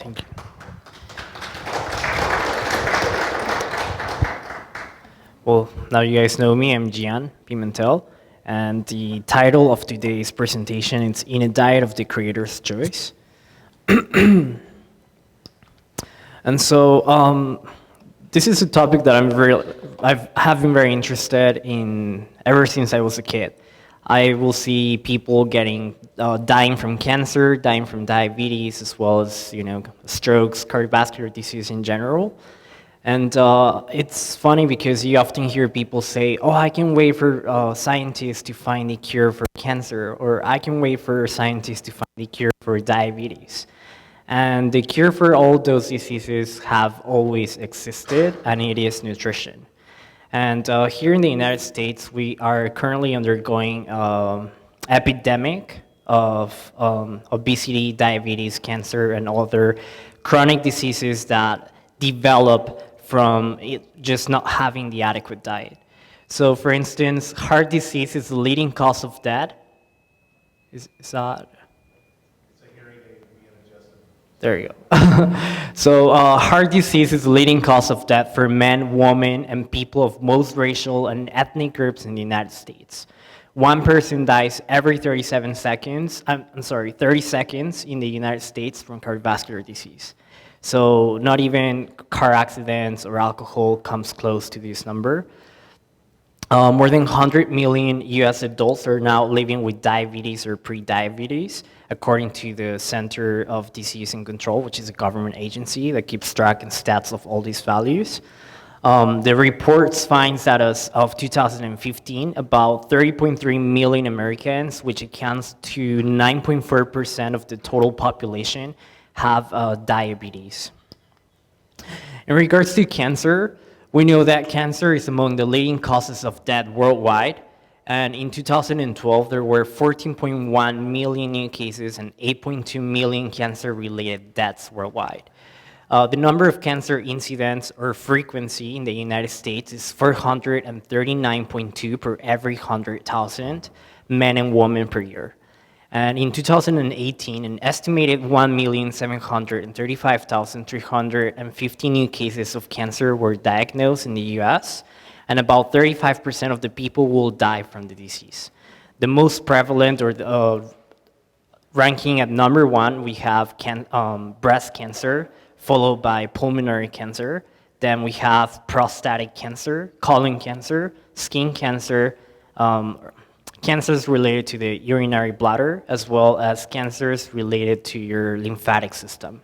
Thank you. Well, now you guys know me. I'm Gian Pimentel, and the title of today's presentation is "In a Diet of the Creator's Choice." And so, this is a topic that have been very interested in ever since I was a kid. I will see people dying from cancer, dying from diabetes, as well as strokes, cardiovascular disease in general. And it's funny because you often hear people say, "Oh, I can wait for scientists to find a cure for cancer," or "I can wait for scientists to find a cure for diabetes." And the cure for all those diseases have always existed, and it is nutrition. And here in the United States, we are currently undergoing epidemic of obesity, diabetes, cancer, and other chronic diseases that develop from just not having the adequate diet. So, for instance, heart disease is the leading cause of death. Is that? There you go. So heart disease is the leading cause of death for men, women, and people of most racial and ethnic groups in the United States. One person dies every 37 seconds, 30 seconds in the United States from cardiovascular disease. So not even car accidents or alcohol comes close to this number. More than 100 million US adults are now living with diabetes or pre-diabetes, according to the Center of Disease and Control, which is a government agency that keeps track and stats of all these values. The reports finds that as of 2015, about 30.3 million Americans, which accounts to 9.4% of the total population, have diabetes. In regards to cancer, we know that cancer is among the leading causes of death worldwide, and in 2012 there were 14.1 million new cases and 8.2 million cancer-related deaths worldwide. The number of cancer incidents or frequency in the United States is 439.2 per every 100,000 men and women per year. And in 2018, an estimated 1,735,350 new cases of cancer were diagnosed in the US, and about 35% of the people will die from the disease. The most prevalent, or ranking at number one, we have breast cancer, followed by pulmonary cancer. Then we have prostatic cancer, colon cancer, skin cancer, cancers related to the urinary bladder, as well as cancers related to your lymphatic system.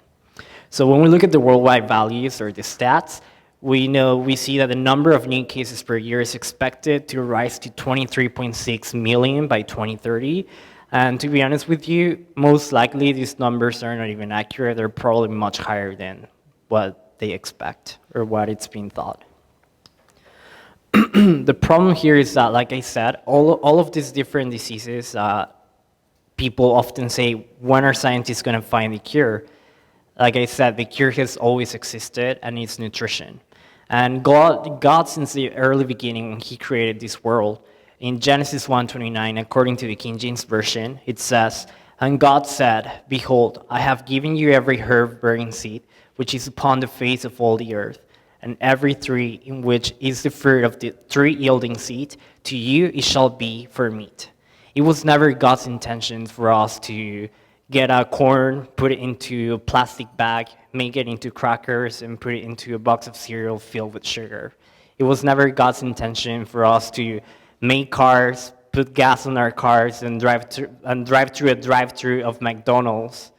So when we look at the worldwide values or the stats, we see that the number of new cases per year is expected to rise to 23.6 million by 2030. And to be honest with you, most likely these numbers are not even accurate. They're probably much higher than what they expect or what it's being thought. The problem here is that, like I said, all of these different diseases, people often say, when are scientists going to find the cure? Like I said, the cure has always existed, and it's nutrition. And God, since the early beginning, when he created this world, in Genesis 1:29, according to the King James Version, it says, "And God said, Behold, I have given you every herb bearing seed, which is upon the face of all the earth, and every tree in which is the fruit of the tree yielding seed, to you it shall be for meat." It was never God's intention for us to get a corn, put it into a plastic bag, make it into crackers, and put it into a box of cereal filled with sugar. It was never God's intention for us to make cars, put gas on our cars, and drive through a drive-through of McDonald's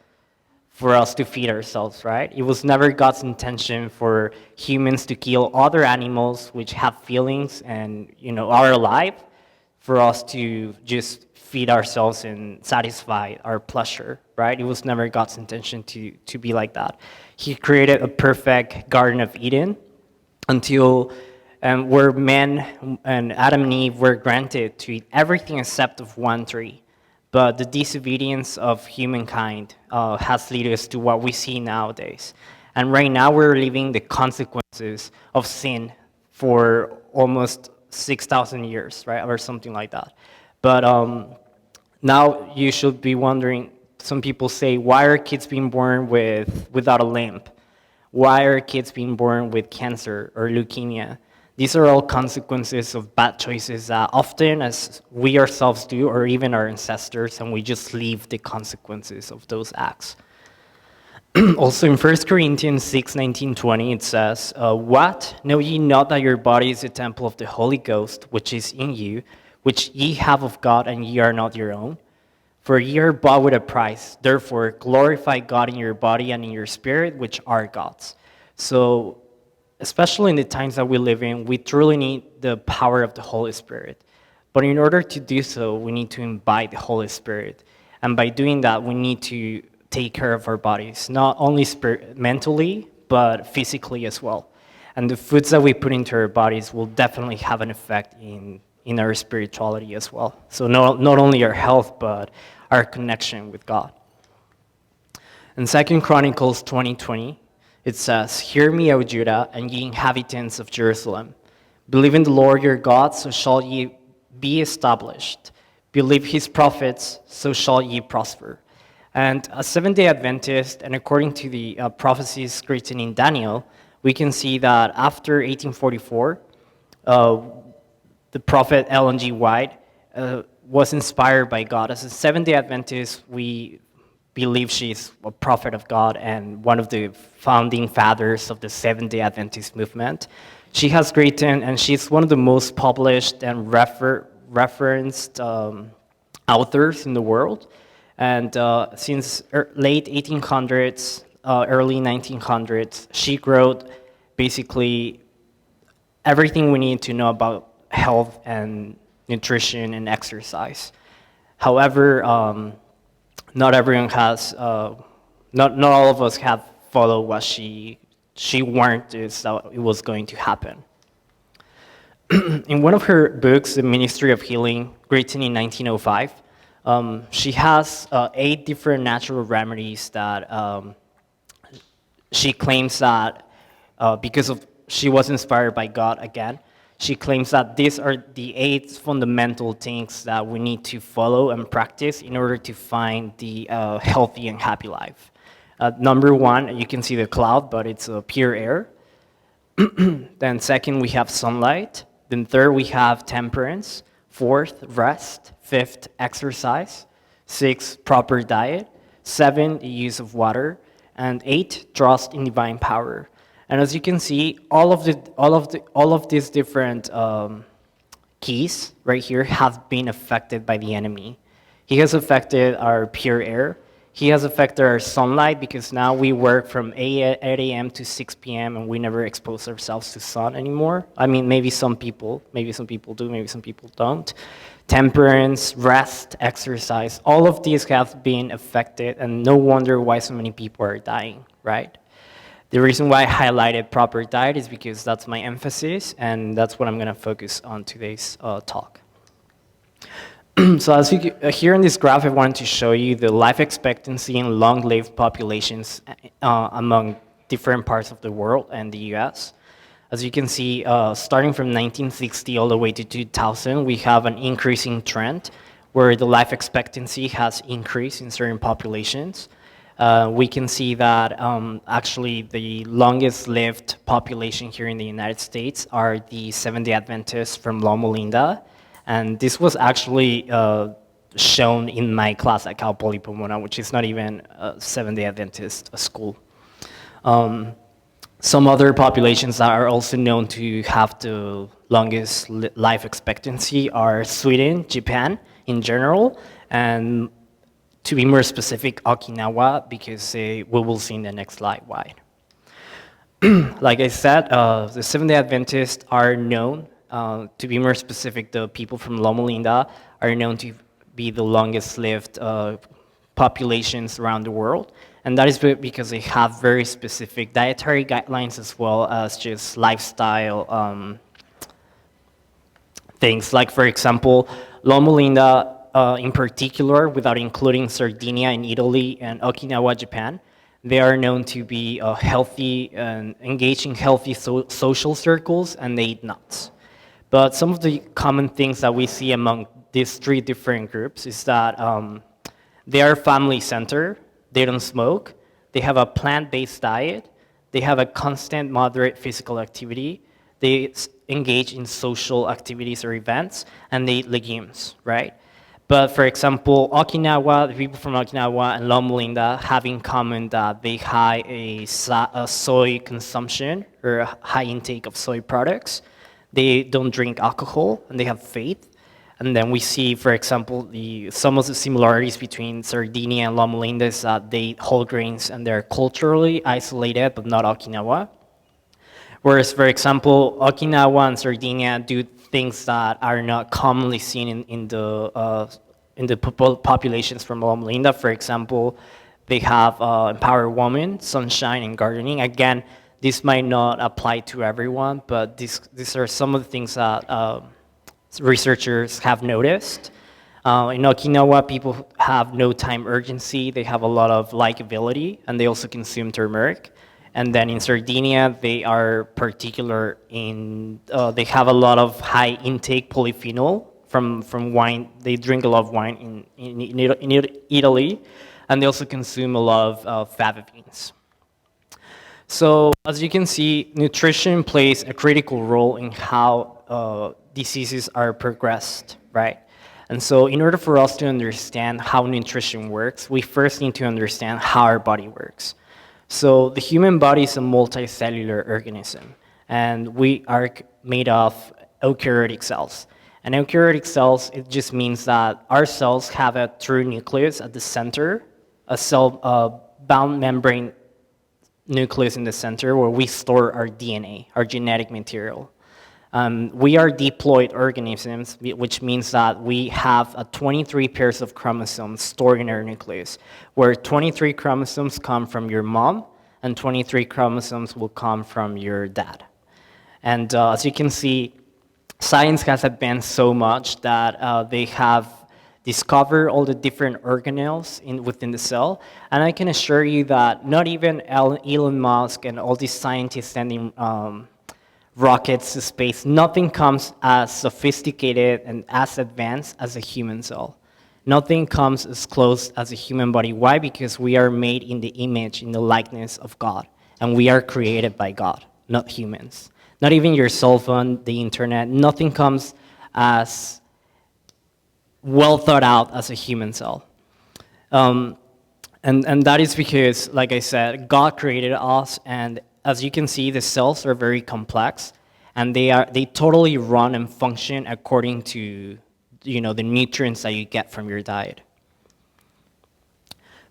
for us to feed ourselves, right? It was never God's intention for humans to kill other animals which have feelings and are alive, for us to just feed ourselves and satisfy our pleasure, right? It was never God's intention to be like that. He created a perfect Garden of Eden until where men and Adam and Eve were granted to eat everything except of one tree. But the disobedience of humankind has led us to what we see nowadays. And right now we're living the consequences of sin for almost 6,000 years, right? Or something like that. But now you should be wondering, some people say, why are kids being born without a limb? Why are kids being born with cancer or leukemia? These are all consequences of bad choices that often, as we ourselves do, or even our ancestors, and we just leave the consequences of those acts. Also in 1 Corinthians 6, 19, 20, it says, What? Know ye not that your body is a temple of the Holy Ghost, which is in you, which ye have of God, and ye are not your own? For ye are bought with a price. Therefore, glorify God in your body and in your spirit, which are God's. So, especially in the times that we live in, we truly need the power of the Holy Spirit. But in order to do so, we need to invite the Holy Spirit. And by doing that, we need to take care of our bodies, not only mentally, but physically as well. And the foods that we put into our bodies will definitely have an effect in our spirituality as well. So not only our health, but our connection with God. In 2 Chronicles 20:20, it says, Hear me, O Judah, and ye inhabitants of Jerusalem. Believe in the Lord your God, so shall ye be established. Believe his prophets, so shall ye prosper. And as Seventh-day Adventist, and according to the prophecies written in Daniel, we can see that after 1844, the prophet Ellen G. White was inspired by God. As a Seventh-day Adventist, we believe she's a prophet of God and one of the founding fathers of the Seventh-day Adventist movement. She has written, and she's one of the most published and referenced authors in the world. And since late 1800s, early 1900s, she wrote basically everything we need to know about health and nutrition and exercise. However, not everyone has, not all of us have followed what she warned us that it was going to happen. In one of her books, The Ministry of Healing, written in 1905, she has 8 different natural remedies that she claims that because she was inspired by God again, she claims that these are the 8 fundamental things that we need to follow and practice in order to find the healthy and happy life. Number 1, you can see the cloud, but it's pure air. Then second, we have sunlight. Then third, we have temperance. Fourth, rest. Fifth, exercise. 6, proper diet. 7, the use of water. And 8, trust in divine power. And as you can see, all of these different keys right here have been affected by the enemy. He has affected our pure air. He has affected our sunlight because now we work from 8 a.m. to 6 p.m. and we never expose ourselves to sun anymore. I mean, maybe some people do, maybe some people don't. Temperance, rest, exercise, all of these have been affected, and no wonder why so many people are dying, right? The reason why I highlighted proper diet is because that's my emphasis, and that's what I'm going to focus on today's talk. So as you here in this graph, I wanted to show you the life expectancy in long-lived populations among different parts of the world and the US. As you can see, starting from 1960 all the way to 2000, we have an increasing trend where the life expectancy has increased in certain populations. We can see that actually the longest lived population here in the United States are the Seventh-day Adventists from Loma Linda. And this was actually shown in my class at Cal Poly Pomona, which is not even a Seventh-day Adventist school. Some other populations that are also known to have the longest life expectancy are Sweden, Japan in general, and to be more specific, Okinawa, because we will see in the next slide why. Like I said, the Seventh-day Adventists are known, to be more specific, the people from Loma Linda are known to be the longest lived populations around the world. And that is because they have very specific dietary guidelines as well as just lifestyle things. Like, for example, Loma Linda in particular, without including Sardinia in Italy and Okinawa, Japan, they are known to be healthy and engage in healthy social circles, and they eat nuts. But some of the common things that we see among these 3 different groups is that They are family center. They don't smoke. They have a plant-based diet. They have a constant moderate physical activity. They engage in social activities or events, and they eat legumes, right? But for example, Okinawa, the people from Okinawa and Loma Linda have in common that they have a soy consumption or a high intake of soy products. They don't drink alcohol, and they have faith. And then we see, for example, some of the similarities between Sardinia and Loma Linda is that they eat whole grains and they're culturally isolated, but not Okinawa. Whereas, for example, Okinawa and Sardinia do things that are not commonly seen in the populations from Loma Linda. For example, they have empower women, sunshine, and gardening. Again, this might not apply to everyone, but these are some of the things that researchers have noticed. In Okinawa, people have no time urgency. They have a lot of likability, and they also consume turmeric. And then in Sardinia, they are particular in, they have a lot of high intake polyphenol from wine. They drink a lot of wine in Italy, and they also consume a lot of fava beans. So as you can see, nutrition plays a critical role in how diseases are progressed, right? And so in order for us to understand how nutrition works, we first need to understand how our body works. So the human body is a multicellular organism, and we are made of eukaryotic cells. And eukaryotic cells, it just means that our cells have a true nucleus at the center, a cell-bound membrane nucleus in the center where we store our DNA, our genetic material. We are diploid organisms, which means that we have 23 pairs of chromosomes stored in our nucleus, where 23 chromosomes come from your mom and 23 chromosomes will come from your dad. And as you can see, science has advanced so much that they have discovered all the different organelles within the cell. And I can assure you that not even Elon Musk and all these scientists sending rockets to space, nothing comes as sophisticated and as advanced as a human cell. Nothing comes as close as a human body. Why? Because we are made in the image, in the likeness of God. And we are created by God, not humans. Not even your cell phone, the internet, nothing comes as well thought out as a human cell. And that is because, like I said, God created us, and as you can see, the cells are very complex, and they totally run and function according to the nutrients that you get from your diet.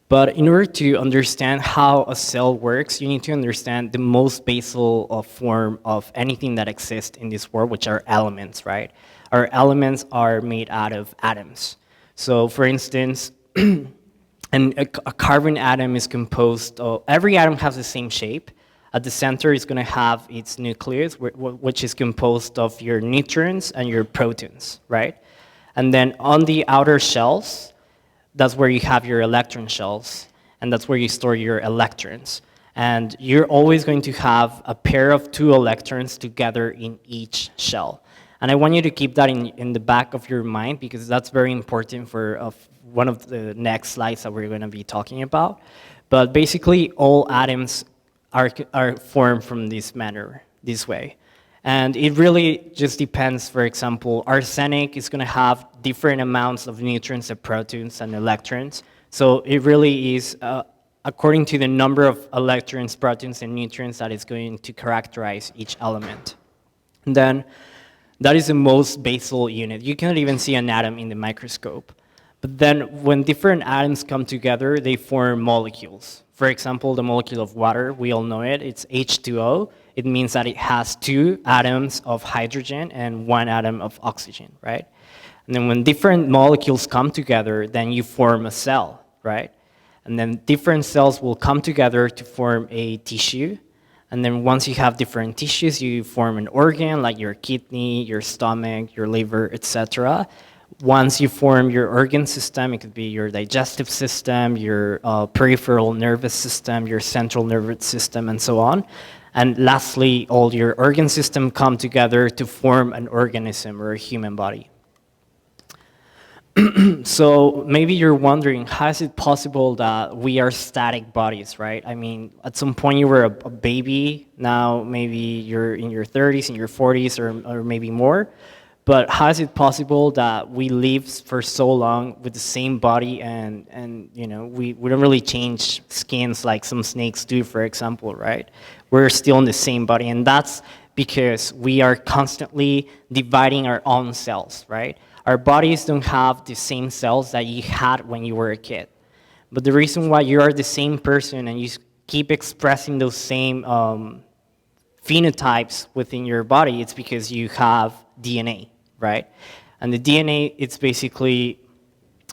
But in order to understand how a cell works, you need to understand the most basal form of anything that exists in this world, which are elements, right? Our elements are made out of atoms. So for instance, a carbon atom is composed of, every atom has the same shape. At the center is going to have its nucleus, which is composed of your nutrients and your proteins, right? And then on the outer shells, that's where you have your electron shells, and that's where you store your electrons. And you're always going to have a pair of 2 electrons together in each shell. And I want you to keep that in the back of your mind, because that's very important for one of the next slides that we're going to be talking about. But basically, all atoms are formed from this manner, this way. And it really just depends. For example, arsenic is going to have different amounts of nutrients and proteins and electrons. So it really is according to the number of electrons, proteins, and nutrients that is going to characterize each element. And then that is the most basal unit. You cannot even see an atom in the microscope. But then when different atoms come together, they form molecules. For example, the molecule of water, we all know it, it's H2O. It means that it has 2 atoms of hydrogen and 1 atom of oxygen, right? And then when different molecules come together, then you form a cell, right? And then different cells will come together to form a tissue. And then once you have different tissues, you form an organ like your kidney, your stomach, your liver, etc. Once you form your organ system, it could be your digestive system, your peripheral nervous system, your central nervous system, and so on. And lastly, all your organ system come together to form an organism or a human body. So maybe you're wondering, how is it possible that we are static bodies, right? I mean, at some point you were a baby, now maybe you're in your 30s, in your 40s, or maybe more. But how is it possible that we live for so long with the same body and we don't really change skins like some snakes do, for example, right? We're still in the same body, and that's because we are constantly dividing our own cells, right? Our bodies don't have the same cells that you had when you were a kid. But the reason why you are the same person and you keep expressing those same phenotypes within your body, it's because you have DNA, right? And the DNA, it's basically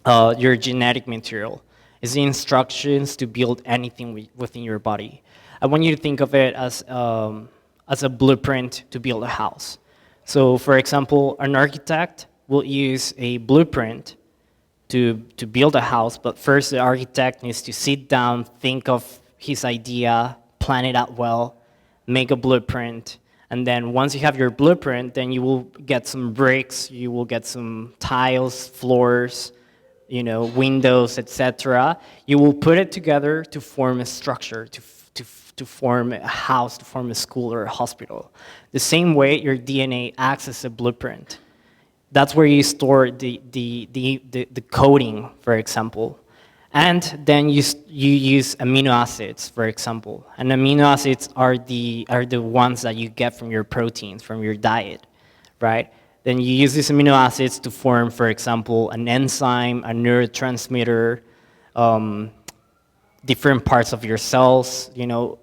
your genetic material. It's the instructions to build anything within your body. I want you to think of it as a blueprint to build a house. So, for example, an architect will use a blueprint to build a house, but first the architect needs to sit down, think of his idea, plan it out well, make a blueprint, and then once you have your blueprint, then you will get some bricks, you will get some tiles, floors, windows, etc. You will put it together to form a structure, to form a house, to form a school or a hospital. The same way your DNA acts as a blueprint. That's where you store the coding, for example. And then you use amino acids, for example. And amino acids are the ones that you get from your proteins, from your diet, right? Then you use these amino acids to form, for example, an enzyme, a neurotransmitter, different parts of your cells.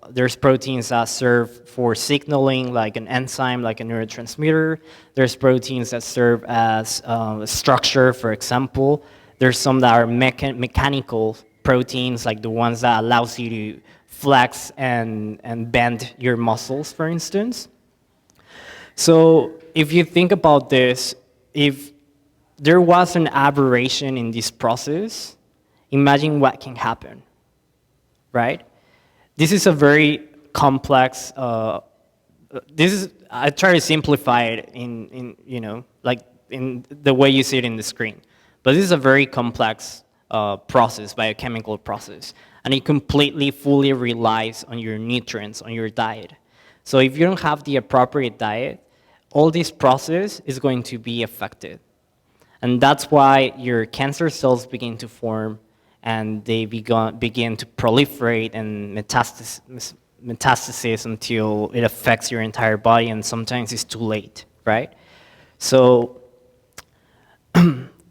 There's proteins that serve for signaling, like an enzyme, like a neurotransmitter. There's proteins that serve as a structure, for example. There's some that are mechanical proteins, like the ones that allows you to flex and bend your muscles, for instance. So if you think about this, if there was an aberration in this process, imagine what can happen, right? This is a very complex, I try to simplify it in the way you see it in the screen. But this is a very complex process, biochemical process, and it completely, fully relies on your nutrients, on your diet. So if you don't have the appropriate diet, all this process is going to be affected. And that's why your cancer cells begin to form, and they begin to proliferate and metastasis until it affects your entire body, and sometimes it's too late, right? So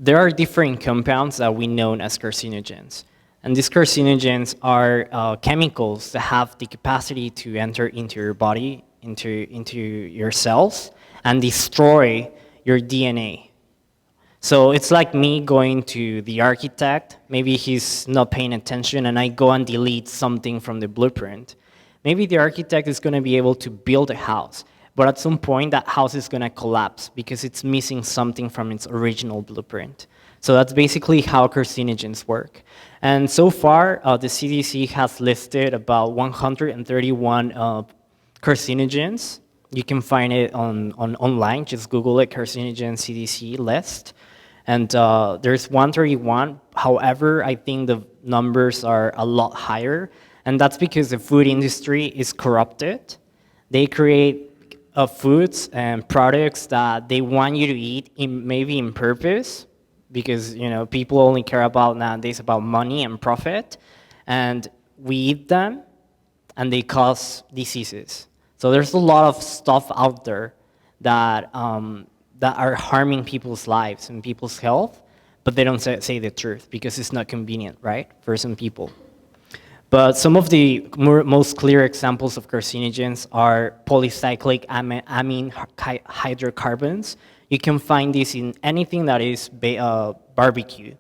there are different compounds that we know as carcinogens. And these carcinogens are chemicals that have the capacity to enter into your body, into your cells, and destroy your DNA. So it's like me going to the architect. Maybe he's not paying attention, and I go and delete something from the blueprint. Maybe the architect is going to be able to build a house, but at some point that house is going to collapse because it's missing something from its original blueprint. So that's basically how carcinogens work. And so far, the CDC has listed about 131 carcinogens. You can find it online. Just Google it, carcinogen CDC list. And there's 131. However, I think the numbers are a lot higher. And that's because the food industry is corrupted. They create foods and products that they want you to eat, maybe in purpose, because people only care about nowadays about money and profit, and we eat them, and they cause diseases. So there's a lot of stuff out there that are harming people's lives and people's health, but they don't say the truth because it's not convenient, right, for some people. But some of the most clear examples of carcinogens are polycyclic amine hydrocarbons. You can find this in anything that is barbecue.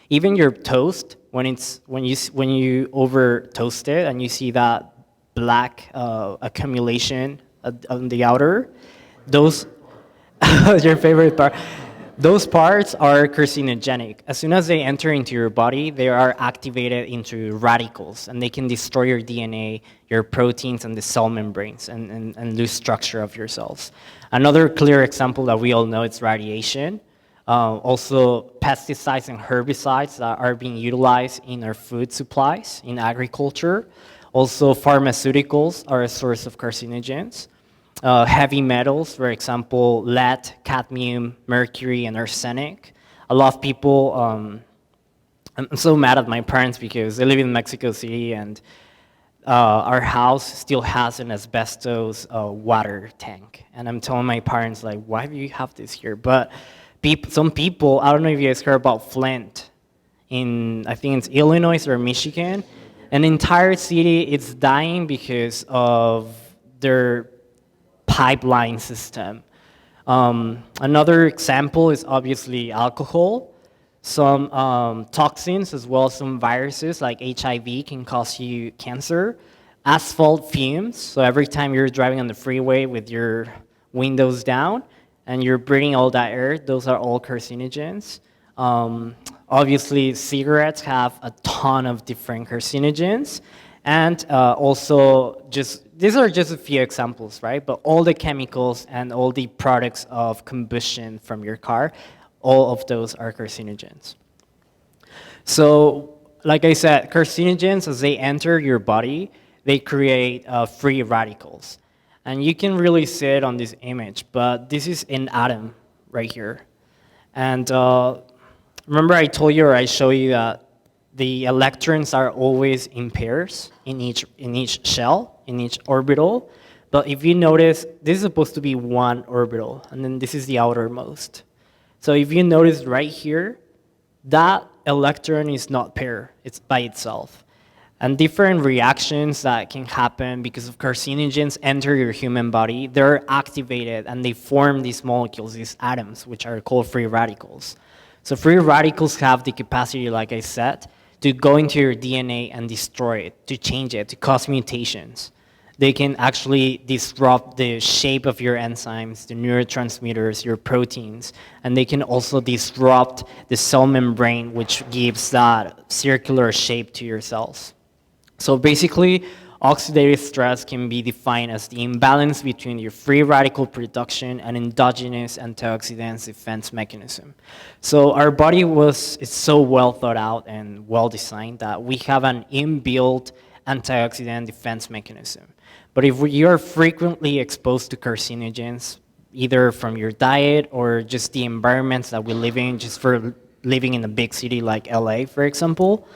Even your toast, when you over toast it and you see that black accumulation on the outer, those your favorite part. Those parts are carcinogenic. As soon as they enter into your body, they are activated into radicals, and they can destroy your DNA, your proteins, and the cell membranes, and lose structure of your cells. Another clear example that we all know is radiation. Also, pesticides and herbicides that are being utilized in our food supplies in agriculture. Also, pharmaceuticals are a source of carcinogens. Heavy metals, for example, lead, cadmium, mercury, and arsenic. A lot of people, I'm so mad at my parents because they live in Mexico City and our house still has an asbestos water tank. And I'm telling my parents, like, why do you have this here? But some people, I don't know if you guys heard about Flint I think it's Illinois or Michigan. An entire city is dying because of their pipeline system. Another example is obviously alcohol. Some toxins as well as some viruses like HIV can cause you cancer. Asphalt fumes, so every time you're driving on the freeway with your windows down and you're breathing all that air, those are all carcinogens. Obviously, cigarettes have a ton of different carcinogens. And also, these are just a few examples, right? But all the chemicals and all the products of combustion from your car, all of those are carcinogens. So, like I said, carcinogens, as they enter your body, they create free radicals. And you can really see it on this image, but this is an atom right here. And remember I told you or I showed you that the electrons are always in pairs in each shell, in each orbital. But if you notice, this is supposed to be one orbital, and then this is the outermost. So if you notice right here, that electron is not paired, it's by itself. And different reactions that can happen because of carcinogens enter your human body, they're activated and they form these molecules, these atoms, which are called free radicals. So free radicals have the capacity, like I said, to go into your DNA and destroy it, to change it, to cause mutations. They can actually disrupt the shape of your enzymes, the neurotransmitters, your proteins, and they can also disrupt the cell membrane, which gives that circular shape to your cells. So basically, oxidative stress can be defined as the imbalance between your free radical production and endogenous antioxidant defense mechanism. So our body is so well thought out and well designed that we have an inbuilt antioxidant defense mechanism. But if you are frequently exposed to carcinogens, either from your diet or just the environments that we live in, just for living in a big city like LA, for example,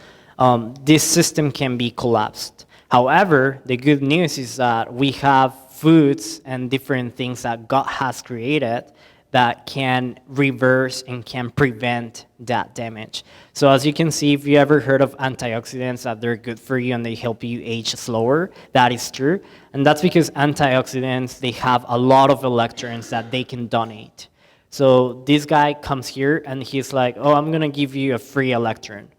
this system can be collapsed. However, the good news is that we have foods and different things that God has created that can reverse and can prevent that damage. So as you can see, if you ever heard of antioxidants that they're good for you and they help you age slower, that is true. And that's because antioxidants, they have a lot of electrons that they can donate. So this guy comes here and he's like, oh, I'm gonna give you a free electron.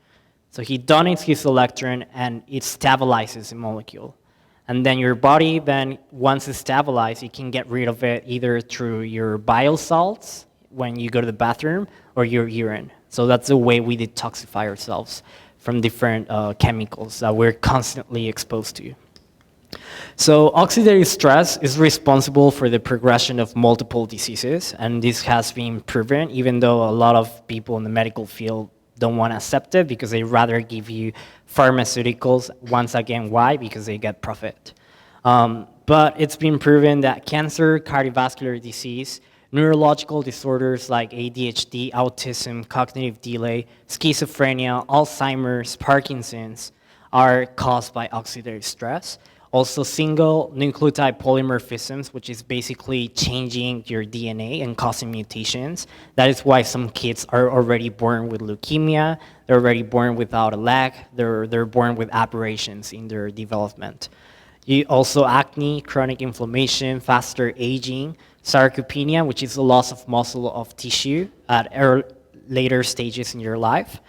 So he donates his electron and it stabilizes the molecule. And then your body, then once it's stabilized, you can get rid of it either through your bile salts when you go to the bathroom or your urine. So that's the way we detoxify ourselves from different chemicals that we're constantly exposed to. So oxidative stress is responsible for the progression of multiple diseases, and this has been proven, even though a lot of people in the medical field don't want to accept it because they rather give you pharmaceuticals. Once again, why? Because they get profit. But it's been proven that cancer, cardiovascular disease, neurological disorders like ADHD, autism, cognitive delay, schizophrenia, Alzheimer's, Parkinson's are caused by oxidative stress. Also, single nucleotide polymorphisms, which is basically changing your DNA and causing mutations. That is why some kids are already born with leukemia, they're already born without a leg, they're born with aberrations in their development. Also acne, chronic inflammation, faster aging, sarcopenia, which is the loss of muscle of tissue at later stages in your life,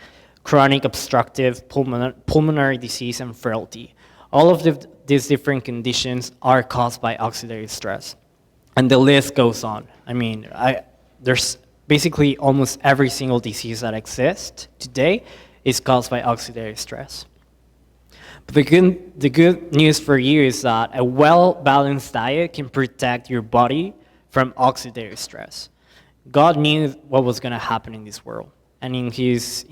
chronic obstructive pulmonary disease, and frailty. All of these different conditions are caused by oxidative stress. And the list goes on. I mean, there's basically almost every single disease that exists today is caused by oxidative stress. But the good news for you is that a well-balanced diet can protect your body from oxidative stress. God knew what was going to happen in this world. And in his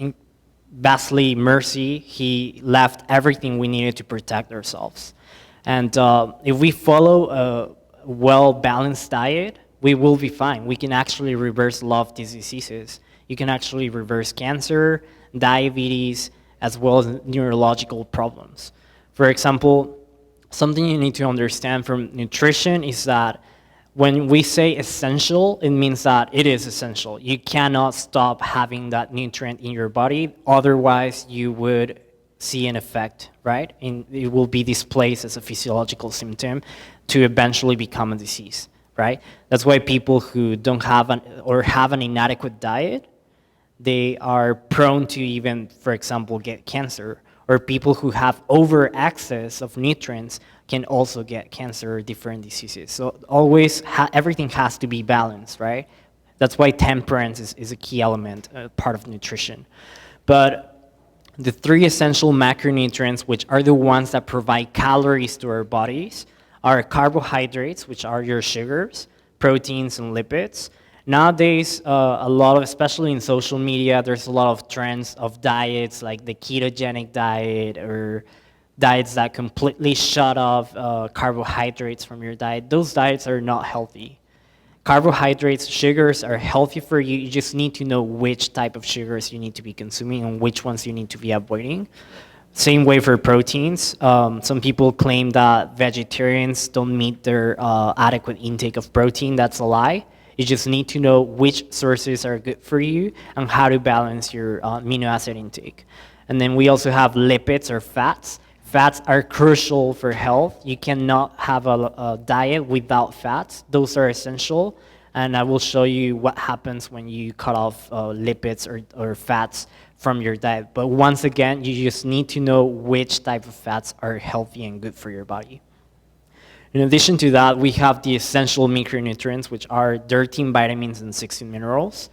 vastly mercy, he left everything we needed to protect ourselves. And if we follow a well-balanced diet, we will be fine. We can actually reverse a lot of these diseases. You can actually reverse cancer, diabetes, as well as neurological problems. For example, something you need to understand from nutrition is that when we say essential, it means that it is essential. You cannot stop having that nutrient in your body, otherwise you would see an effect, right? And it will be displaced as a physiological symptom to eventually become a disease, right? That's why people who don't have or have an inadequate diet, they are prone to even, for example, get cancer. Or people who have over access of nutrients can also get cancer or different diseases. So always, everything has to be balanced, right? That's why temperance is a key element, part of nutrition. But the three essential macronutrients, which are the ones that provide calories to our bodies, are carbohydrates, which are your sugars, proteins, and lipids. Nowadays, a lot of, especially in social media, there's a lot of trends of diets like the ketogenic diet or diets that completely shut off carbohydrates from your diet. Those diets are not healthy. Carbohydrates, sugars are healthy for you. You just need to know which type of sugars you need to be consuming and which ones you need to be avoiding. Same way for proteins. Some people claim that vegetarians don't meet their adequate intake of protein. That's a lie. You just need to know which sources are good for you and how to balance your amino acid intake. And then we also have lipids or fats. Fats are crucial for health. You cannot have a diet without fats. Those are essential. And I will show you what happens when you cut off lipids or fats from your diet. But once again, you just need to know which type of fats are healthy and good for your body. In addition to that, we have the essential micronutrients, which are 13 vitamins and 16 minerals.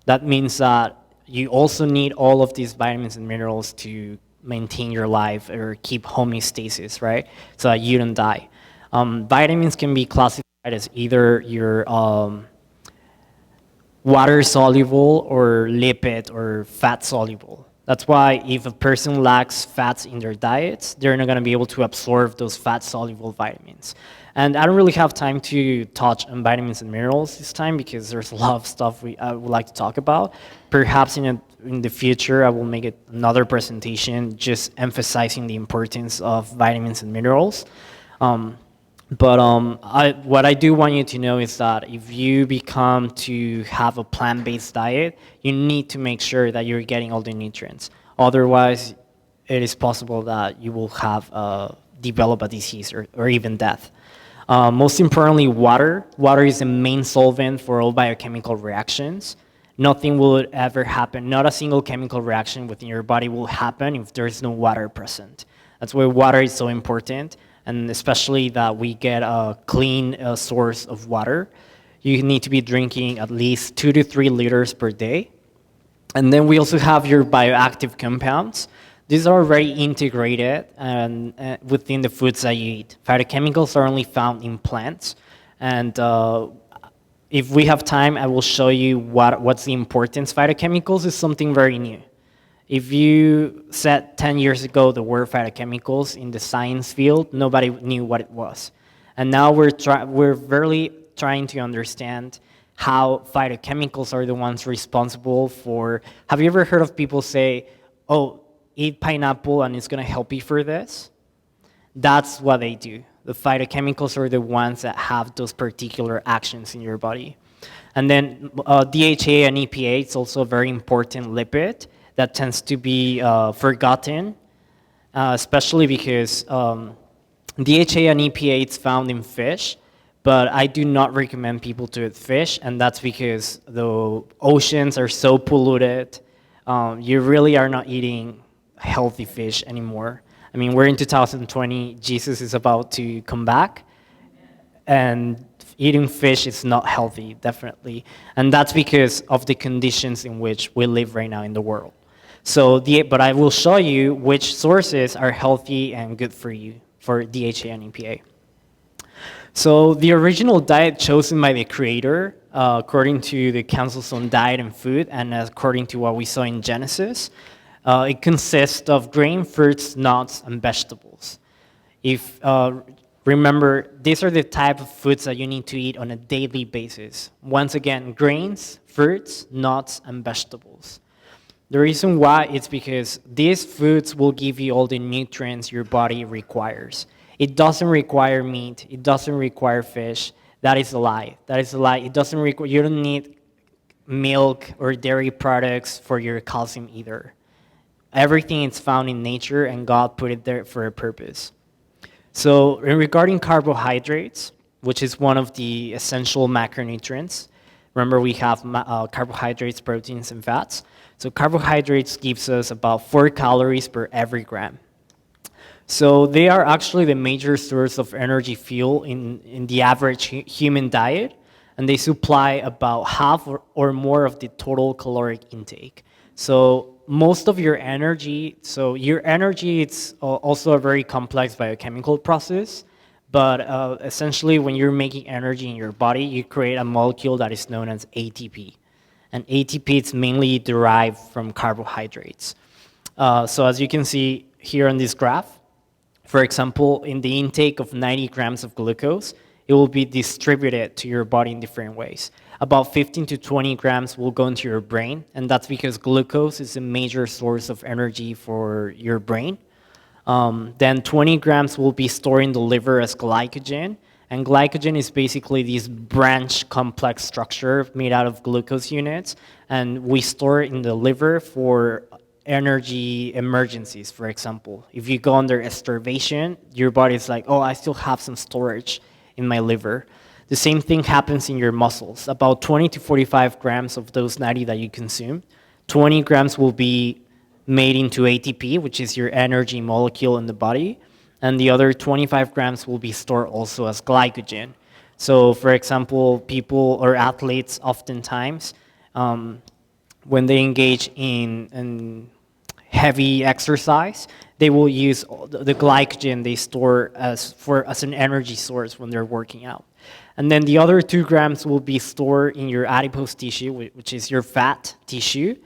That means that you also need all of these vitamins and minerals to maintain your life or keep homeostasis, right? So that you don't die. Vitamins can be classified as either your water soluble or lipid or fat soluble. That's why if a person lacks fats in their diets, they're not going to be able to absorb those fat-soluble vitamins. And I don't really have time to touch on vitamins and minerals this time because there's a lot of stuff I would like to talk about. Perhaps in the future, I will make another presentation just emphasizing the importance of vitamins and minerals. What I do want you to know is that if you become to have a plant-based diet, you need to make sure that you're getting all the nutrients. Otherwise, it is possible that you will have develop a disease or even death. Most importantly, water. Water is the main solvent for all biochemical reactions. Nothing will ever happen. Not a single chemical reaction within your body will happen if there's no water present. That's why water is so important. And especially that we get a clean source of water. You need to be drinking at least 2 to 3 liters per day. And then we also have your bioactive compounds. These are very integrated and within the foods that you eat. Phytochemicals are only found in plants. And if we have time, I will show you what's the importance. Phytochemicals is something very new. If you said 10 years ago the word phytochemicals in the science field, nobody knew what it was. And now we're really trying to understand how phytochemicals are the ones responsible for. Have you ever heard of people say, oh, eat pineapple and it's going to help you for this? That's what they do. The phytochemicals are the ones that have those particular actions in your body. And then DHA and EPA, it's also a very important lipid that tends to be forgotten, especially because DHA and EPA is found in fish, but I do not recommend people to eat fish, and that's because the oceans are so polluted. You really are not eating healthy fish anymore. I mean, we're in 2020, Jesus is about to come back, and eating fish is not healthy, definitely. And that's because of the conditions in which we live right now in the world. But I will show you which sources are healthy and good for you for DHA and EPA. So the original diet chosen by the creator, according to the Council's on Diet and Food, and according to what we saw in Genesis, it consists of grain, fruits, nuts, and vegetables. If remember, these are the type of foods that you need to eat on a daily basis. Once again, grains, fruits, nuts, and vegetables. The reason why is because these foods will give you all the nutrients your body requires. It doesn't require meat. It doesn't require fish. That is a lie. That is a lie. It doesn't require. You don't need milk or dairy products for your calcium either. Everything is found in nature, and God put it there for a purpose. So, regarding carbohydrates, which is one of the essential macronutrients, remember we have carbohydrates, proteins, and fats. So, carbohydrates gives us about 4 calories per every gram. So, they are actually the major source of energy fuel in the average human diet, and they supply about half or more of the total caloric intake. So, most of your energy, so your energy, it's also a very complex biochemical process, but essentially when you're making energy in your body, you create a molecule that is known as ATP. And ATP is mainly derived from carbohydrates. So as you can see here on this graph, for example, in the intake of 90 grams of glucose, it will be distributed to your body in different ways. About 15 to 20 grams will go into your brain, and that's because glucose is a major source of energy for your brain. Then 20 grams will be stored in the liver as glycogen, and glycogen is basically this branch complex structure made out of glucose units, and we store it in the liver for energy emergencies, for example. If you go under starvation, your body's like, oh, I still have some storage in my liver. The same thing happens in your muscles. About 20 to 45 grams of those 90 that you consume, 20 grams will be made into ATP, which is your energy molecule in the body, and the other 25 grams will be stored also as glycogen. So, for example, people or athletes oftentimes, when they engage in heavy exercise, they will use the glycogen they store as an energy source when they're working out. And then the other 2 grams will be stored in your adipose tissue, which is your fat tissue,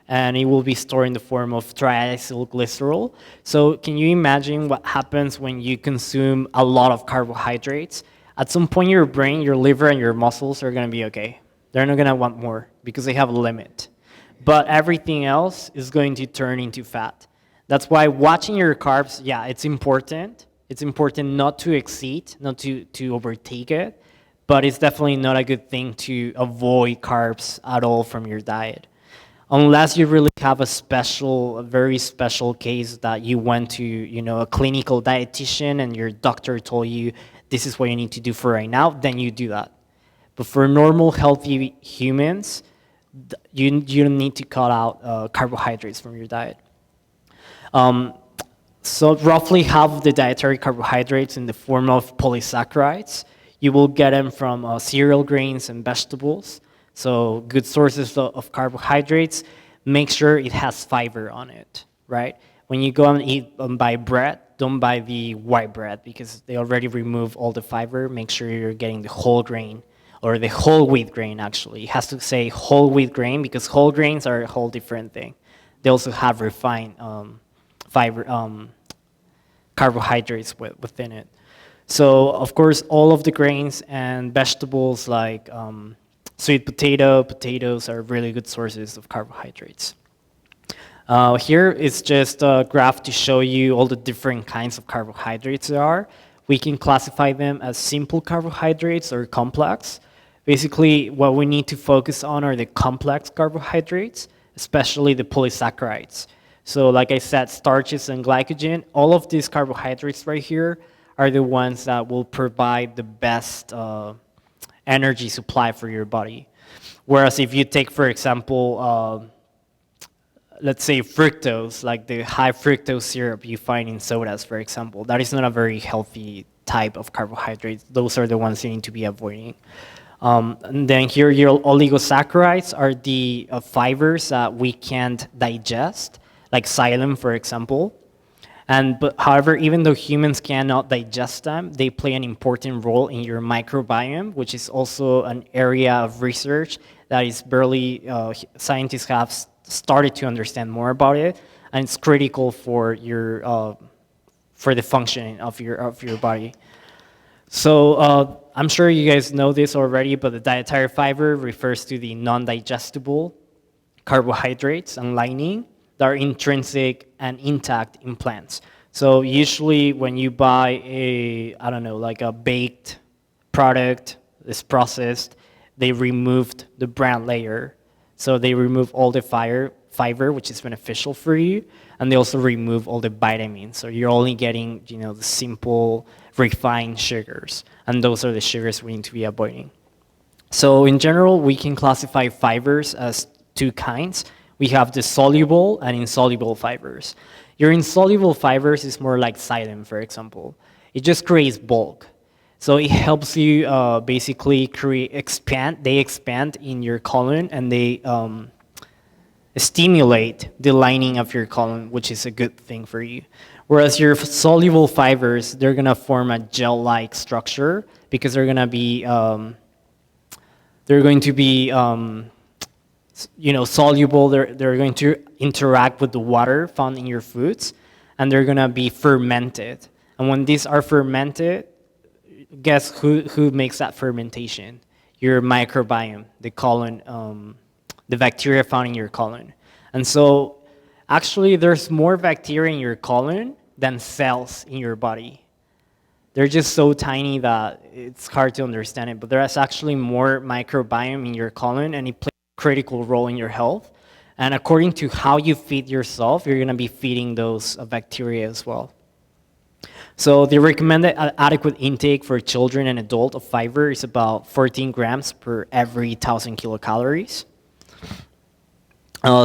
and it will be stored in the form of triacylglycerol. So can you imagine what happens when you consume a lot of carbohydrates? At some point, your brain, your liver, and your muscles are going to be okay. They're not going to want more because they have a limit. But everything else is going to turn into fat. That's why watching your carbs, yeah, it's important. It's important not to exceed, not to overtake it, but it's definitely not a good thing to avoid carbs at all from your diet. Unless you really have a very special case that you went to, a clinical dietitian and your doctor told you this is what you need to do for right now, then you do that. But for normal, healthy humans, you don't need to cut out carbohydrates from your diet. So roughly half of the dietary carbohydrates in the form of polysaccharides, you will get them from cereal grains and vegetables. So good sources of carbohydrates. Make sure it has fiber on it, right? When you go and buy bread, don't buy the white bread because they already remove all the fiber. Make sure you're getting the whole grain or the whole wheat grain, actually. It has to say whole wheat grain because whole grains are a whole different thing. They also have refined carbohydrates within it. So, of course, all of the grains and vegetables like sweet potatoes are really good sources of carbohydrates. Here is just a graph to show you all the different kinds of carbohydrates there are. We can classify them as simple carbohydrates or complex. Basically, what we need to focus on are the complex carbohydrates, especially the polysaccharides. So like I said, starches and glycogen, all of these carbohydrates right here are the ones that will provide the best energy supply for your body. Whereas if you take, for example, let's say fructose, like the high fructose syrup you find in sodas, for example, that is not a very healthy type of carbohydrates. Those are the ones you need to be avoiding. And then here, your oligosaccharides are the fibers that we can't digest, like xylem, for example. And but however, even though humans cannot digest them, they play an important role in your microbiome, which is also an area of research that is barely scientists have started to understand more about it, and it's critical for the functioning of your body. So I'm sure you guys know this already, but the dietary fiber refers to the non-digestible carbohydrates and lignin that are intrinsic and intact in plants. So usually when you buy I don't know, like a baked product, it's processed, they removed the brown layer. So they remove all the fiber, which is beneficial for you, and they also remove all the vitamins. So you're only getting, the simple refined sugars, and those are the sugars we need to be avoiding. So in general, we can classify fibers as two kinds. We have the soluble and insoluble fibers. Your insoluble fibers is more like xylem, for example. It just creates bulk. So it helps you basically they expand in your colon, and they stimulate the lining of your colon, which is a good thing for you. Whereas your soluble fibers, they're gonna form a gel-like structure because they're going to be soluble. They're going to interact with the water found in your foods, and they're gonna be fermented. And when these are fermented, guess who makes that fermentation? Your microbiome, the colon, the bacteria found in your colon. And so actually there's more bacteria in your colon than cells in your body. They're just so tiny that it's hard to understand it, but there's actually more microbiome in your colon, and it plays a critical role in your health. And according to how you feed yourself, you're gonna be feeding those bacteria as well. So the recommended adequate intake for children and adults of fiber is about 14 grams per every 1,000 kilocalories.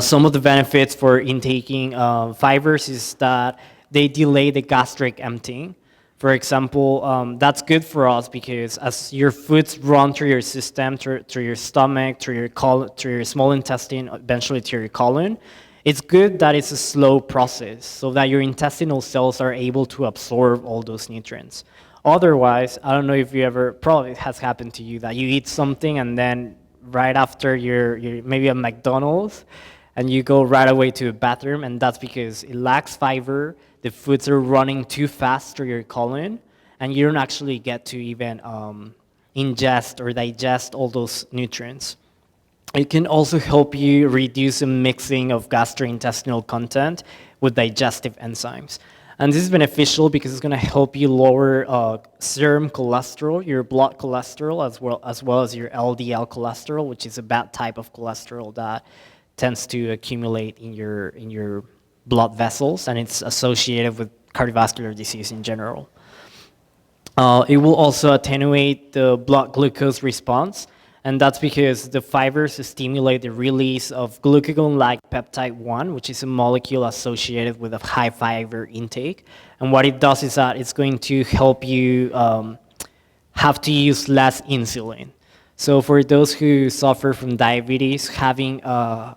Some of the benefits for intaking fibers is that they delay the gastric emptying. For example, that's good for us because as your foods run through your system, through your stomach, through your small intestine, eventually to your colon, it's good that it's a slow process so that your intestinal cells are able to absorb all those nutrients. Otherwise, I don't know if probably it has happened to you that you eat something and then right after you're maybe at McDonald's and you go right away to the bathroom, and that's because it lacks fiber, the foods are running too fast through your colon, and you don't actually get to even ingest or digest all those nutrients. It can also help you reduce the mixing of gastrointestinal content with digestive enzymes. And this is beneficial because it's going to help you lower serum cholesterol, your blood cholesterol, as well as your LDL cholesterol, which is a bad type of cholesterol that tends to accumulate in your blood vessels, and it's associated with cardiovascular disease in general. It will also attenuate the blood glucose response, and that's because the fibers stimulate the release of glucagon-like peptide 1, which is a molecule associated with a high fiber intake. And what it does is that it's going to help you have to use less insulin. So for those who suffer from diabetes, having a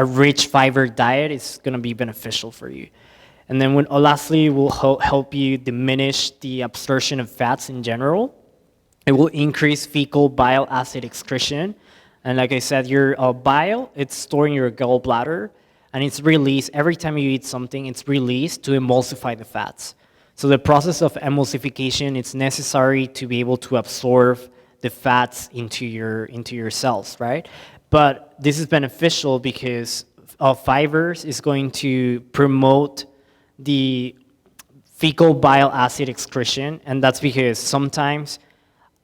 rich fiber diet is going to be beneficial for you. And then lastly, it will help you diminish the absorption of fats in general. It will increase fecal bile acid excretion. And like I said, your bile, it's stored in your gallbladder, and it's released every time you eat something, it's released to emulsify the fats. So the process of emulsification is necessary to be able to absorb the fats into your cells, right? But this is beneficial because fibers is going to promote the fecal bile acid excretion, and that's because sometimes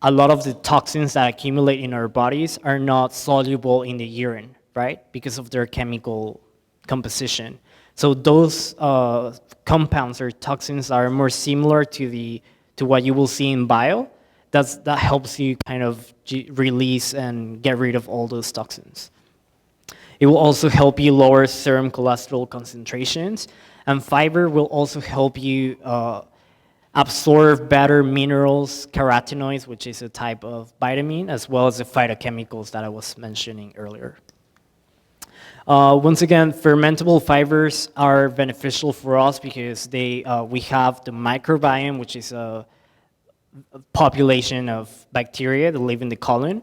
a lot of the toxins that accumulate in our bodies are not soluble in the urine, right? Because of their chemical composition. So those compounds or toxins are more similar to what you will see in bile. That helps you kind of release and get rid of all those toxins. It will also help you lower serum cholesterol concentrations, and fiber will also help you absorb better minerals, carotenoids, which is a type of vitamin, as well as the phytochemicals that I was mentioning earlier. Once again, fermentable fibers are beneficial for us because we have the microbiome, which is a population of bacteria that live in the colon.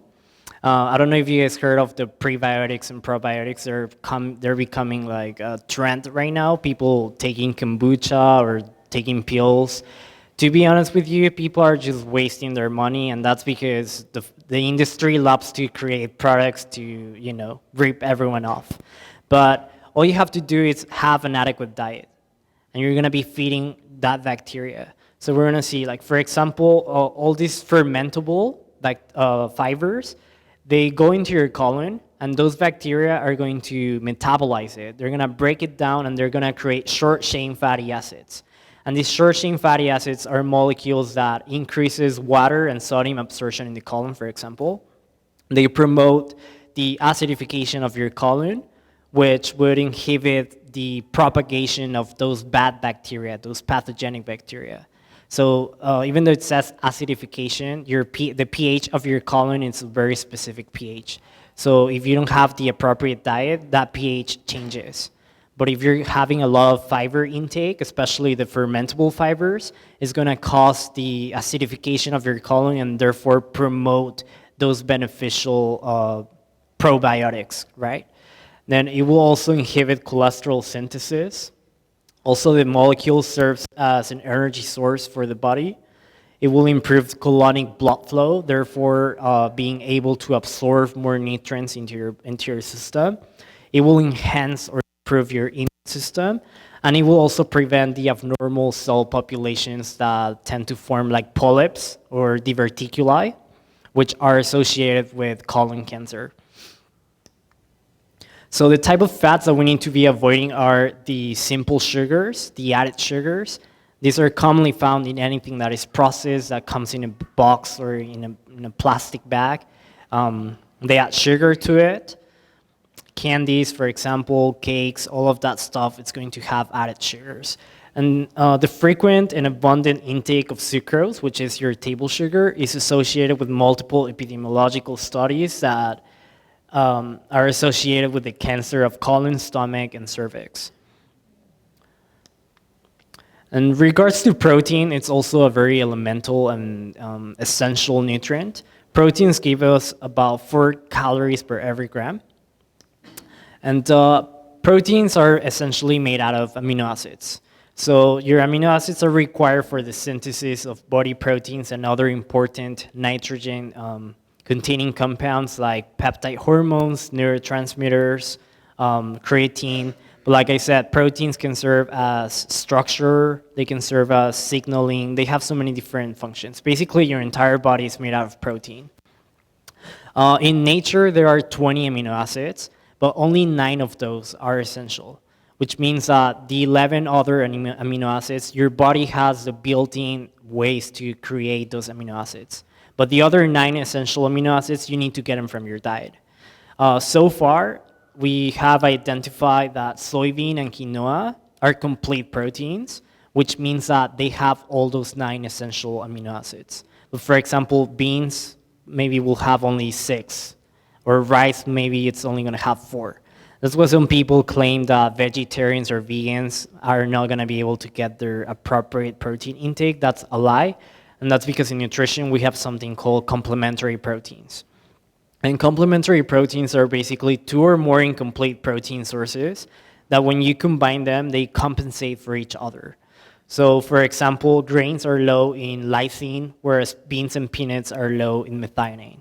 I don't know if you guys heard of the prebiotics and probiotics. They're becoming like a trend right now. People taking kombucha or taking pills. To be honest with you, people are just wasting their money, and that's because the industry loves to create products to rip everyone off. But all you have to do is have an adequate diet, and you're gonna be feeding that bacteria. So we're gonna see, like for example, all these fermentable fibers, they go into your colon, and those bacteria are going to metabolize it. They're gonna break it down, and they're gonna create short-chain fatty acids. And these short-chain fatty acids are molecules that increases water and sodium absorption in the colon, for example. They promote the acidification of your colon, which would inhibit the propagation of those bad bacteria, those pathogenic bacteria. So even though it says acidification, the pH of your colon is a very specific pH. So if you don't have the appropriate diet, that pH changes. But if you're having a lot of fiber intake, especially the fermentable fibers, it's going to cause the acidification of your colon and therefore promote those beneficial probiotics, right? Then it will also inhibit cholesterol synthesis. Also, the molecule serves as an energy source for the body. It will improve colonic blood flow, therefore being able to absorb more nutrients into your system. It will enhance or improve your immune system, and it will also prevent the abnormal cell populations that tend to form like polyps or diverticuli, which are associated with colon cancer. So the type of fats that we need to be avoiding are the simple sugars, the added sugars. These are commonly found in anything that is processed, that comes in a box or in a plastic bag. They add sugar to it. Candies, for example, cakes, all of that stuff, it's going to have added sugars. And the frequent and abundant intake of sucrose, which is your table sugar, is associated with multiple epidemiological studies that are associated with the cancer of colon, stomach, and cervix. In regards to protein, it's also a very elemental and essential nutrient. Proteins give us about 4 calories per every gram. And proteins are essentially made out of amino acids. So your amino acids are required for the synthesis of body proteins and other important nitrogen containing compounds like peptide hormones, neurotransmitters, creatine. But like I said, proteins can serve as structure, they can serve as signaling, they have so many different functions. Basically, your entire body is made out of protein. In nature, there are 20 amino acids, but only 9 of those are essential, which means that the 11 other amino acids, your body has the built-in ways to create those amino acids. But the other 9 essential amino acids, you need to get them from your diet. So far, we have identified that soybean and quinoa are complete proteins, which means that they have all those 9 essential amino acids. But for example, beans maybe will have only 6. Or rice, maybe it's only going to have 4. That's why some people claim that vegetarians or vegans are not going to be able to get their appropriate protein intake. That's a lie. And that's because in nutrition, we have something called complementary proteins. And complementary proteins are basically 2 or more incomplete protein sources that when you combine them, they compensate for each other. So for example, grains are low in lysine, whereas beans and peanuts are low in methionine.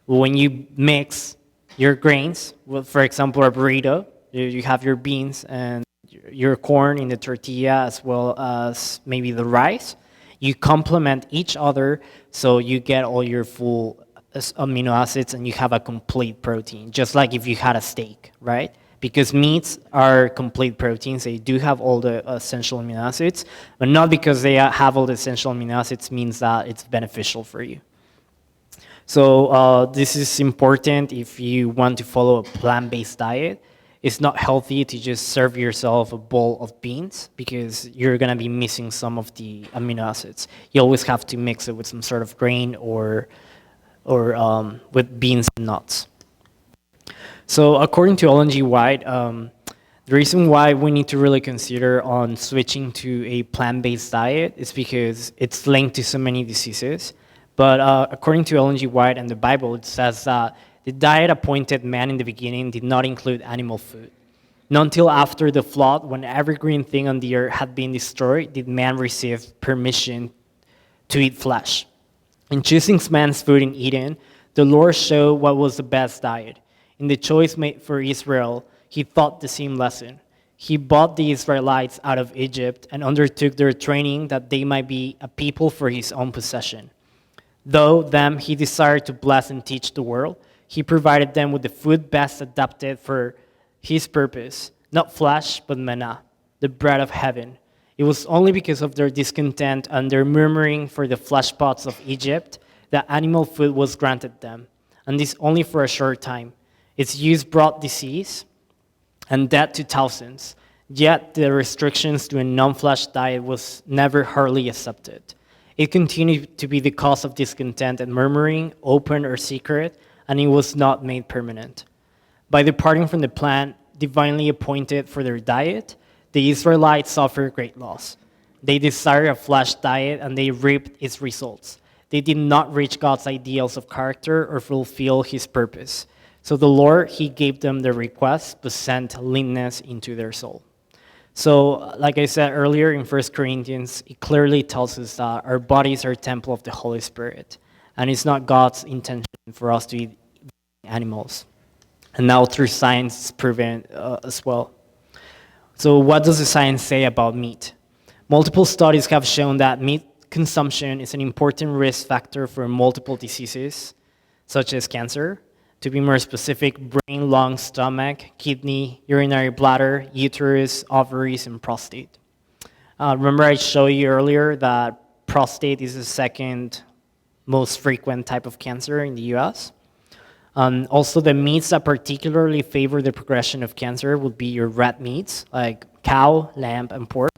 When you mix your grains, well, for example, a burrito, you have your beans and your corn in the tortilla as well as maybe the rice. You complement each other so you get all your full amino acids and you have a complete protein, just like if you had a steak, right? Because meats are complete proteins. They do have all the essential amino acids, but not because they have all the essential amino acids means that it's beneficial for you. So this is important if you want to follow a plant-based diet. It's not healthy to just serve yourself a bowl of beans because you're going to be missing some of the amino acids. You always have to mix it with some sort of grain or with beans and nuts. So according to Ellen G. White, the reason why we need to really consider on switching to a plant-based diet is because it's linked to so many diseases. But according to Ellen G. White and the Bible, it says that the diet appointed man in the beginning did not include animal food. Not until after the flood, when every green thing on the earth had been destroyed, did man receive permission to eat flesh. In choosing man's food in Eden, the Lord showed what was the best diet. In the choice made for Israel, he taught the same lesson. He brought the Israelites out of Egypt and undertook their training that they might be a people for his own possession. Though them he desired to bless and teach the world, he provided them with the food best adapted for his purpose, not flesh, but manna, the bread of heaven. It was only because of their discontent and their murmuring for the flesh pots of Egypt that animal food was granted them, and this only for a short time. Its use brought disease and death to thousands, yet the restrictions to a non-flesh diet was never hardly accepted. It continued to be the cause of discontent and murmuring, open or secret, and it was not made permanent. By departing from the plan divinely appointed for their diet, the Israelites suffered great loss. They desired a flesh diet and they reaped its results. They did not reach God's ideals of character or fulfill his purpose. So the Lord, he gave them their request, but sent leanness into their soul. So, like I said earlier in 1 Corinthians, it clearly tells us that our bodies are a temple of the Holy Spirit. And it's not God's intention for us to eat animals. And now through science, it's proven as well. So what does the science say about meat? Multiple studies have shown that meat consumption is an important risk factor for multiple diseases, such as cancer. To be more specific, brain, lung, stomach, kidney, urinary bladder, uterus, ovaries, and prostate. Remember I showed you earlier that prostate is the second most frequent type of cancer in the US. Also, the meats that particularly favor the progression of cancer would be your red meats, like cow, lamb, and pork.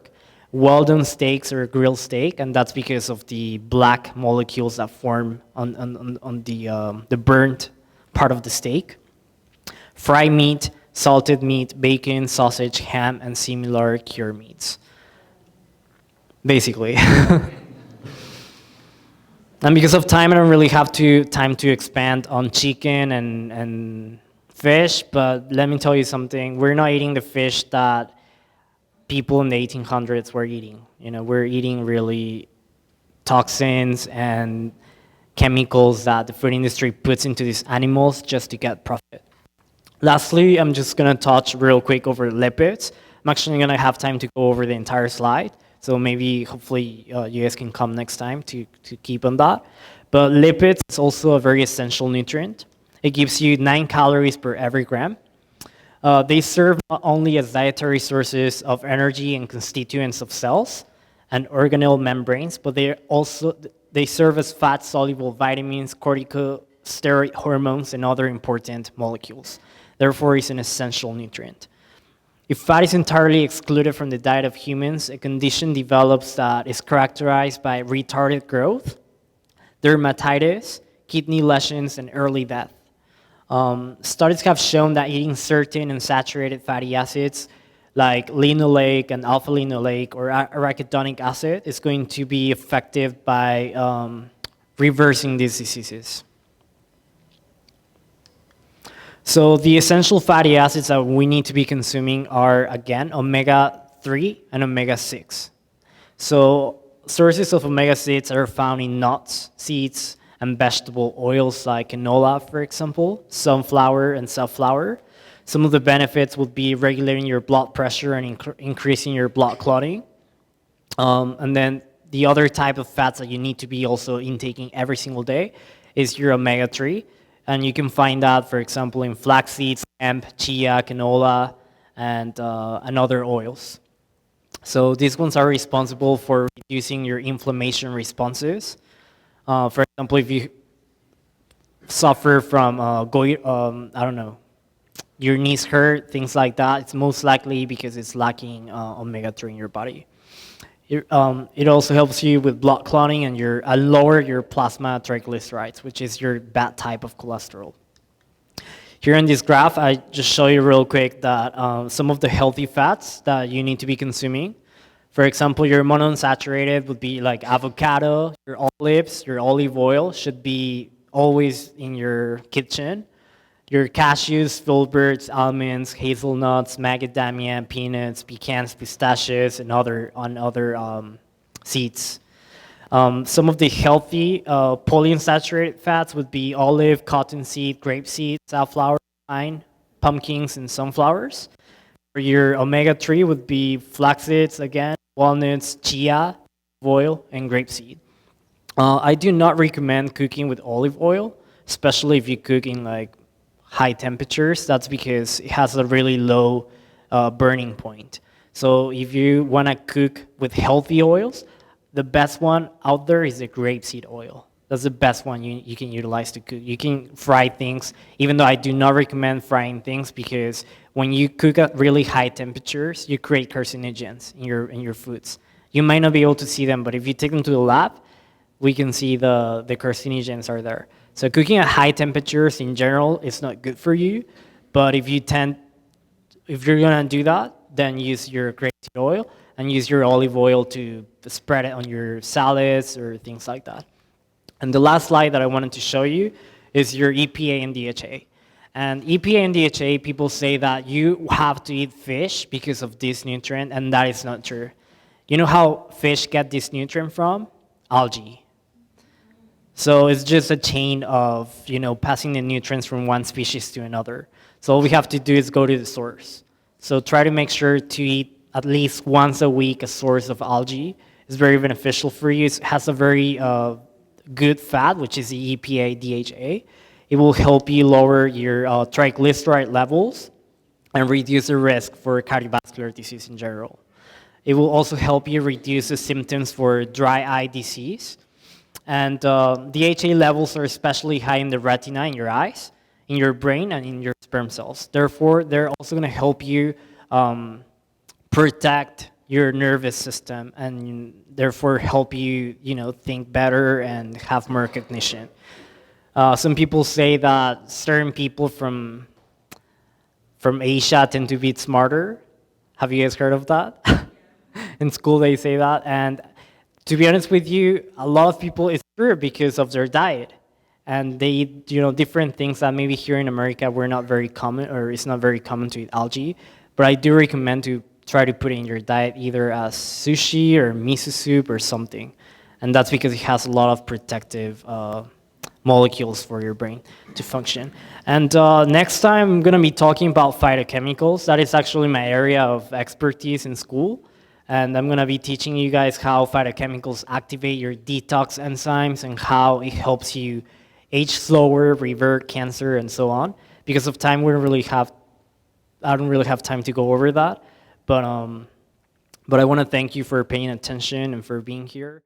Well-done steaks or grilled steak, and that's because of the black molecules that form on the burnt part of the steak. Fried meat, salted meat, bacon, sausage, ham, and similar cured meats. Basically. And because of time, I don't really have time to expand on chicken and fish, but let me tell you something. We're not eating the fish that people in the 1800s were eating. We're eating really toxins and chemicals that the food industry puts into these animals just to get profit. Lastly, I'm just going to touch real quick over lipids. I'm actually going to have time to go over the entire slide. So maybe, hopefully, you guys can come next time to keep on that. But lipids is also a very essential nutrient. It gives you 9 calories per every gram. They serve not only as dietary sources of energy and constituents of cells and organelle membranes, but they serve as fat-soluble vitamins, corticosteroid hormones, and other important molecules. Therefore, it's an essential nutrient. If fat is entirely excluded from the diet of humans, a condition develops that is characterized by retarded growth, dermatitis, kidney lesions, and early death. Studies have shown that eating certain unsaturated fatty acids like linoleic and alpha-linoleic or arachidonic acid is going to be effective by reversing these diseases. So the essential fatty acids that we need to be consuming are, again, omega-3 and omega-6. So sources of omega-6 are found in nuts, seeds, and vegetable oils like canola, for example, sunflower and safflower. Some of the benefits would be regulating your blood pressure and increasing your blood clotting. And then the other type of fats that you need to be also intaking every single day is your omega-3. And you can find that, for example, in flax seeds, hemp, chia, canola, and other oils. So these ones are responsible for reducing your inflammation responses. For example, if you suffer from, your knees hurt, things like that, it's most likely because it's lacking omega-3 in your body. It also helps you with blood clotting and lower your plasma triglycerides, which is your bad type of cholesterol. Here in this graph, I just show you real quick that some of the healthy fats that you need to be consuming. For example, your monounsaturated would be like avocado, your olives, your olive oil should be always in your kitchen. Your cashews, filberts, almonds, hazelnuts, macadamia, peanuts, pecans, pistachios, and other seeds. Some of the healthy polyunsaturated fats would be olive, cottonseed, grapeseed, safflower, pine, pumpkins, and sunflowers. For your omega-3 would be flaxseeds again, walnuts, chia, oil, and grapeseed. I do not recommend cooking with olive oil, especially if you cook in like high temperatures. That's because it has a really low burning point. So if you want to cook with healthy oils, the best one out there is the grapeseed oil. That's the best one you can utilize to cook. You can fry things, even though I do not recommend frying things because when you cook at really high temperatures, you create carcinogens in your foods. You might not be able to see them, but if you take them to the lab, we can see the carcinogens are there. So cooking at high temperatures in general is not good for you, but if you're gonna do that, then use your grapeseed oil and use your olive oil to spread it on your salads or things like that. And the last slide that I wanted to show you is your EPA and DHA. And EPA and DHA, people say that you have to eat fish because of this nutrient, and that is not true. You know how fish get this nutrient from? Algae. So it's just a chain of, passing the nutrients from one species to another. So all we have to do is go to the source. So try to make sure to eat at least once a week a source of algae. It's very beneficial for you. It has a very good fat, which is the EPA, DHA. It will help you lower your triglyceride levels and reduce the risk for cardiovascular disease in general. It will also help you reduce the symptoms for dry eye disease. And DHA levels are especially high in the retina in your eyes, in your brain, and in your sperm cells. Therefore, they're also going to help you protect your nervous system and therefore help you, think better and have more cognition. Some people say that certain people from Asia tend to be smarter. Have you guys heard of that? In school, they say that, and to be honest with you, a lot of people, it's true because of their diet. And they eat, different things that maybe here in America were not very common, or it's not very common to eat algae. But I do recommend to try to put it in your diet either as sushi or miso soup or something. And that's because it has a lot of protective molecules for your brain to function. And next time, I'm going to be talking about phytochemicals. That is actually my area of expertise in school. And I'm going to be teaching you guys how phytochemicals activate your detox enzymes and how it helps you age slower, revert cancer, and so on. Because of time, I don't really have time to go over that. But I want to thank you for paying attention and for being here.